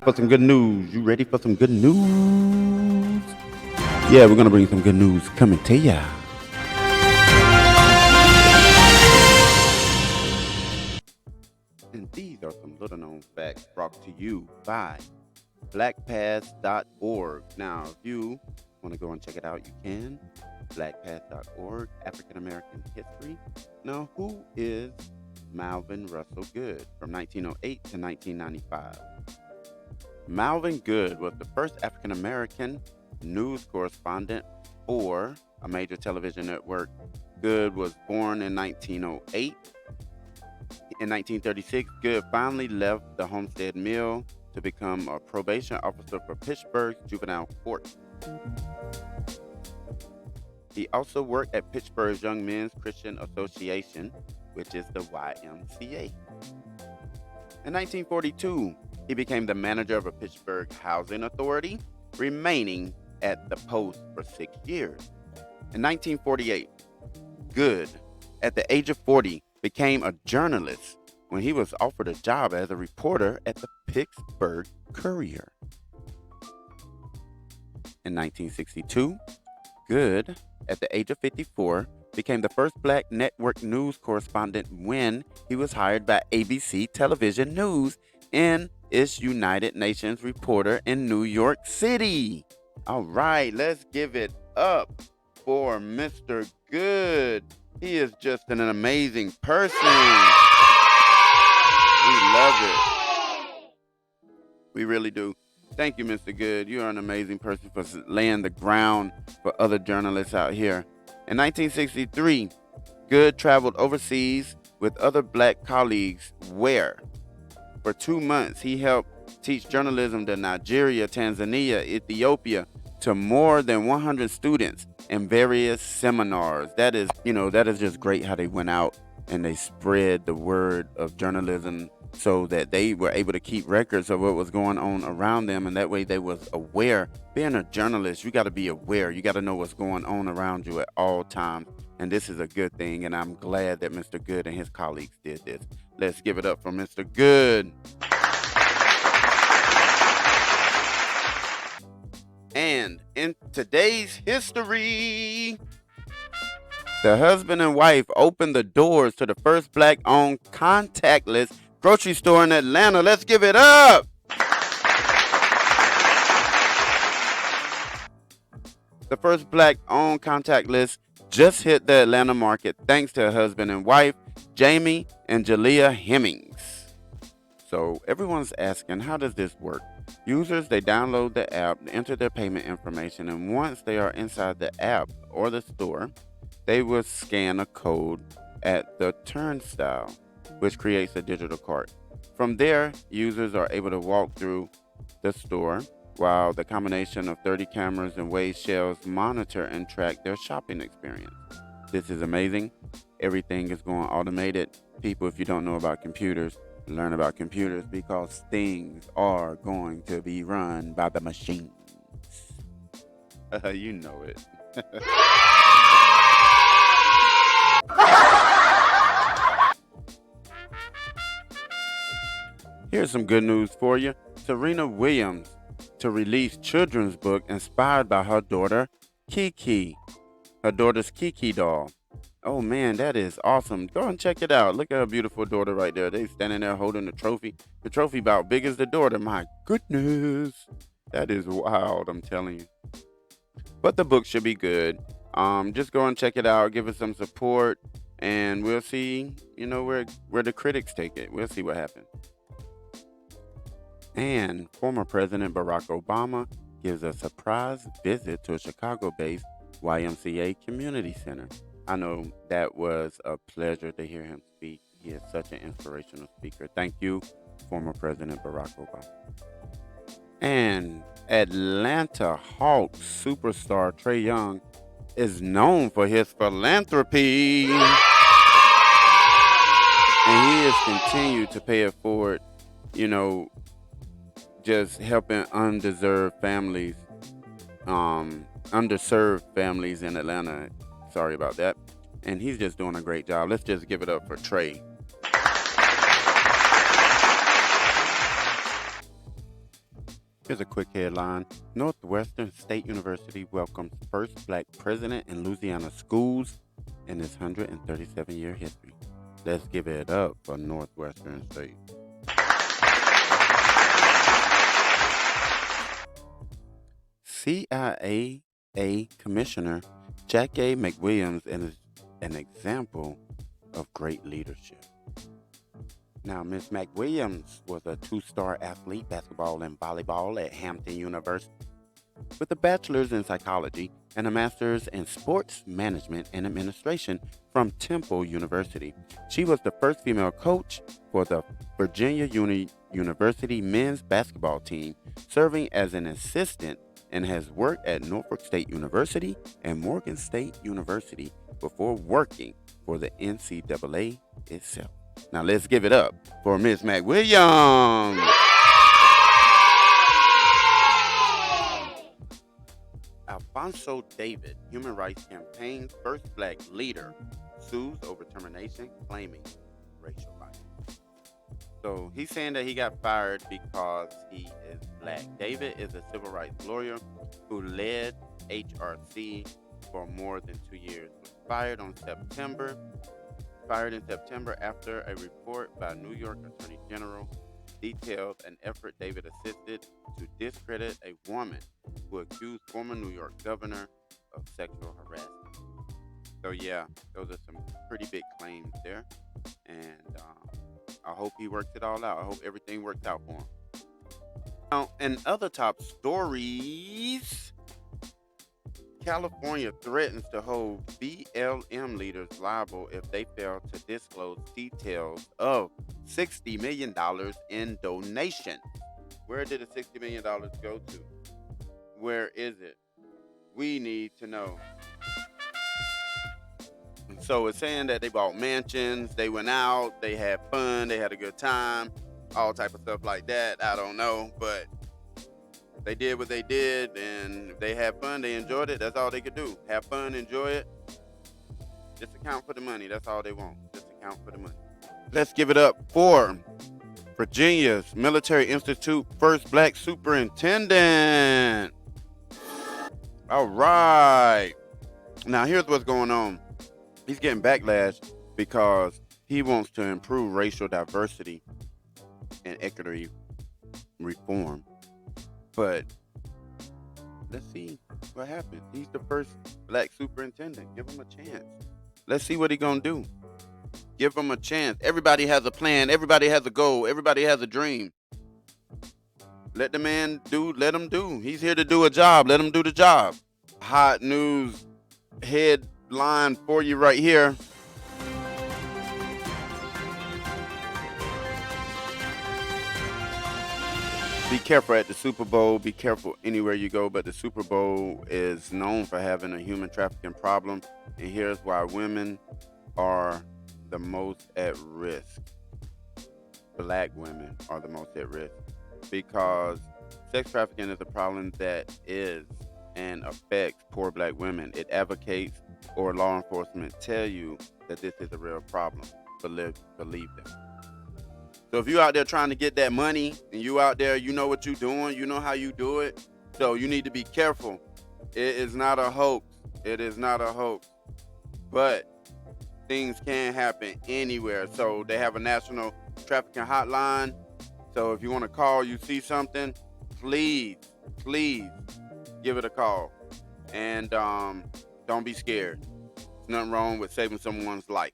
For some good news. You ready for some good news? Yeah, we're going to bring some good news coming to ya. And these are some little known facts brought to you by blackpath.org. Now, if you want to go and check it out, you can. Blackpath.org, African American History. Now, who is Malvin Russell Good from 1908 to 1995? Malvin Good was the first African American news correspondent for a major television network. Good was born in 1908. In 1936, Good finally left the Homestead Mill to become a probation officer for Pittsburgh Juvenile Court. He also worked at Pittsburgh's Young Men's Christian Association, which is the YMCA. In 1942, he became the manager of a Pittsburgh housing authority, remaining at the post for 6 years. In 1948, Good, at the age of 40, became a journalist when he was offered a job as a reporter at the Pittsburgh Courier. In 1962, Good, at the age of 54, became the first black network news correspondent when he was hired by ABC Television News and its United Nations reporter in New York City. All right, let's give it up for Mr. Good. He is just an amazing person. We love it. We really do. Thank you, Mr. Good. You are an amazing person for laying the ground for other journalists out here. In 1963, Good traveled overseas with other black colleagues where, for 2 months, he helped teach journalism to Nigeria, Tanzania, Ethiopia to more than 100 students in various seminars. That is just great how they went out and they spread the word of journalism so that they were able to keep records of what was going on around them, and that way they was aware. Being a journalist, you got to be aware. You got to know what's going on around you at all times, and this is a good thing, and I'm glad that Mr. Good and his colleagues did this. Let's give it up for Mr. Good. And in today's history, the husband and wife opened the doors to the first black-owned contactless grocery store in Atlanta. Let's give it up. The first black-owned contactless just hit the Atlanta market thanks to husband and wife, Jamie and Jilea Hemmings. So everyone's asking, how does this work? Users, they download the app, enter their payment information, and once they are inside the app or the store, they will scan a code at the turnstile, which creates a digital cart. From there, users are able to walk through the store while the combination of 30 cameras and weigh shelves monitor and track their shopping experience. This is amazing. Everything is going automated. People, if you don't know about computers, learn about computers because things are going to be run by the machines. You know it. Here's some good news for you. Serena Williams to release children's book inspired by her daughter, Kiki. Her daughter's Kiki doll. Oh man, that is awesome. Go and check it out. Look at her beautiful daughter right there. They standing there holding the trophy. The trophy about big as the daughter. My goodness. That is wild, I'm telling you. But the book should be good. Just go and check it out. Give it some support. And we'll see, where the critics take it. We'll see what happens. And former President Barack Obama gives a surprise visit to a Chicago-based YMCA community center. I know that was a pleasure to hear him speak. He is such an inspirational speaker. Thank you, former President Barack Obama. And Atlanta Hawks superstar Trae Young is known for his philanthropy. And he has continued to pay it forward, just helping underserved families in Atlanta. Sorry about that. And he's just doing a great job. Let's just give it up for Trae. Here's a quick headline. Northwestern State University welcomes first black president in Louisiana schools in its 137-year history. Let's give it up for Northwestern State. CIA Commissioner Jack A. McWilliams is an example of great leadership. Now, Miss McWilliams was a two-star athlete, basketball and volleyball at Hampton University, with a bachelor's in psychology and a master's in sports management and administration from Temple University. She was the first female coach for the Virginia University men's basketball team, serving as an assistant, and has worked at Norfolk State University and Morgan State University before working for the NCAA itself. Now let's give it up for Miss McWilliams. Alphonso David, Human Rights Campaign's first black leader, sues over termination, claiming racial bias. So he's saying that he got fired because he is black. David is a civil rights lawyer who led HRC for more than 2 years. Was fired in September after a report by New York Attorney General detailed an effort David assisted to discredit a woman who accused former New York governor of sexual harassment. So yeah, those are some pretty big claims there, and I hope he works it all out. I hope everything works out for him. Now, in other top stories, California threatens to hold BLM leaders liable if they fail to disclose details of $60 million in donations. Where did the $60 million go to? Where is it? We need to know. So it's saying that they bought mansions, they went out, they had fun, they had a good time, all type of stuff like that. I don't know, but they did what they did, and if they had fun, they enjoyed it. That's all they could do. Have fun, enjoy it. Just account for the money. That's all they want. Just account for the money. Let's give it up for Virginia's Military Institute first black superintendent. All right. Now, here's what's going on. He's getting backlash because he wants to improve racial diversity and equity reform. But let's see what happens. He's the first black superintendent. Give him a chance. Let's see what he's going to do. Give him a chance. Everybody has a plan. Everybody has a goal. Everybody has a dream. Let the man do. Let him do. He's here to do a job. Let him do the job. Hot news headline for you right here. Be careful at the Super Bowl. Be careful anywhere you go. But the Super Bowl is known for having a human trafficking problem. And here's why women are the most at risk. Black women are the most at risk. Because sex trafficking is a problem that is and affects poor black women. It advocates, or law enforcement tell you that this is a real problem. Believe them. So if you out there trying to get that money, and you out there, you know what you're doing, you know how you do it, so you need to be careful. It is not a hoax. It is not a hoax. But things can happen anywhere. So they have a national trafficking hotline. So if you want to call, you see something, please give it a call. And don't be scared. There's nothing wrong with saving someone's life.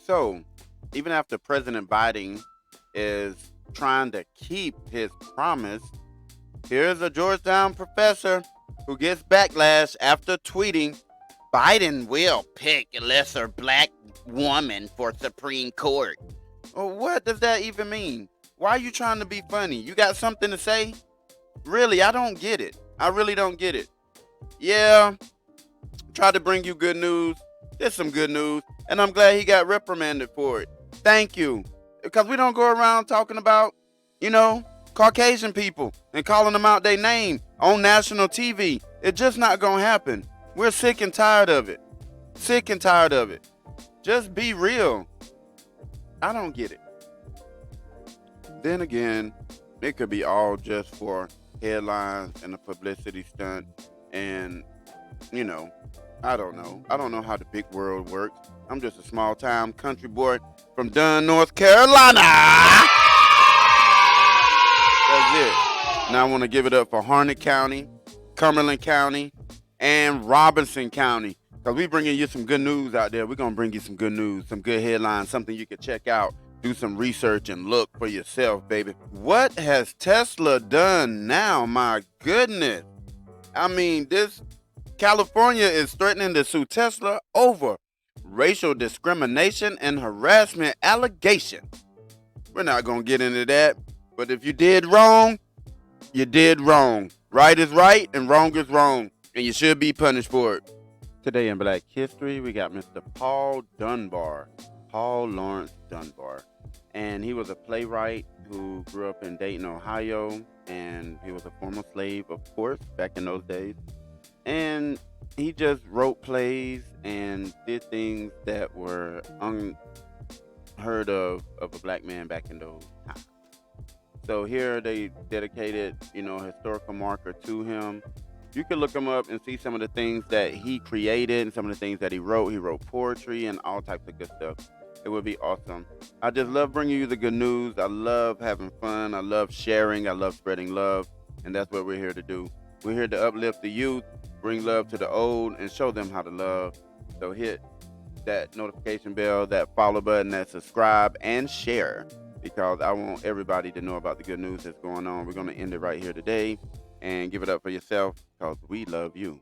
So even after President Biden is trying to keep his promise, here's a Georgetown professor who gets backlash after tweeting, Biden will pick a lesser black woman for Supreme Court. Well, what does that even mean? Why are you trying to be funny? You got something to say? Really, I don't get it. I really don't get it. Yeah, tried to bring you good news. There's some good news. And I'm glad he got reprimanded for it. Thank you. Because we don't go around talking about, Caucasian people and calling them out their name on national TV. It's just not going to happen. We're sick and tired of it. Sick and tired of it. Just be real. I don't get it. Then again, It could be all just for headlines and a publicity stunt. And, you know, I don't know. I don't know how the big world works. I'm just a small town country boy from Dunn, North Carolina. That's it. Now I want to give it up for Harnett County, Cumberland County, and Robinson County. Because we bringing you some good news out there. We're going to bring you some good news, some good headlines, something you can check out. Do some research and look for yourself, baby. What has Tesla done now? My goodness. I mean, this California is threatening to sue Tesla over racial discrimination and harassment allegations. We're not going to get into that. But if you did wrong, you did wrong. Right is right and wrong is wrong. And you should be punished for it. Today in Black History, we got Mr. Paul Laurence Dunbar. And he was a playwright who grew up in Dayton, Ohio. And he was a former slave, of course, back in those days. And he just wrote plays and did things that were unheard of a black man back in those times. So here they dedicated, a historical marker to him. You can look him up and see some of the things that he created and some of the things that he wrote. He wrote poetry and all types of good stuff. It would be awesome. I just love bringing you the good news. I love having fun. I love sharing. I love spreading love. And that's what we're here to do. We're here to uplift the youth, bring love to the old, and show them how to love. So hit that notification bell, that follow button, that subscribe, and share. Because I want everybody to know about the good news that's going on. We're going to end it right here today and give it up for yourself because we love you.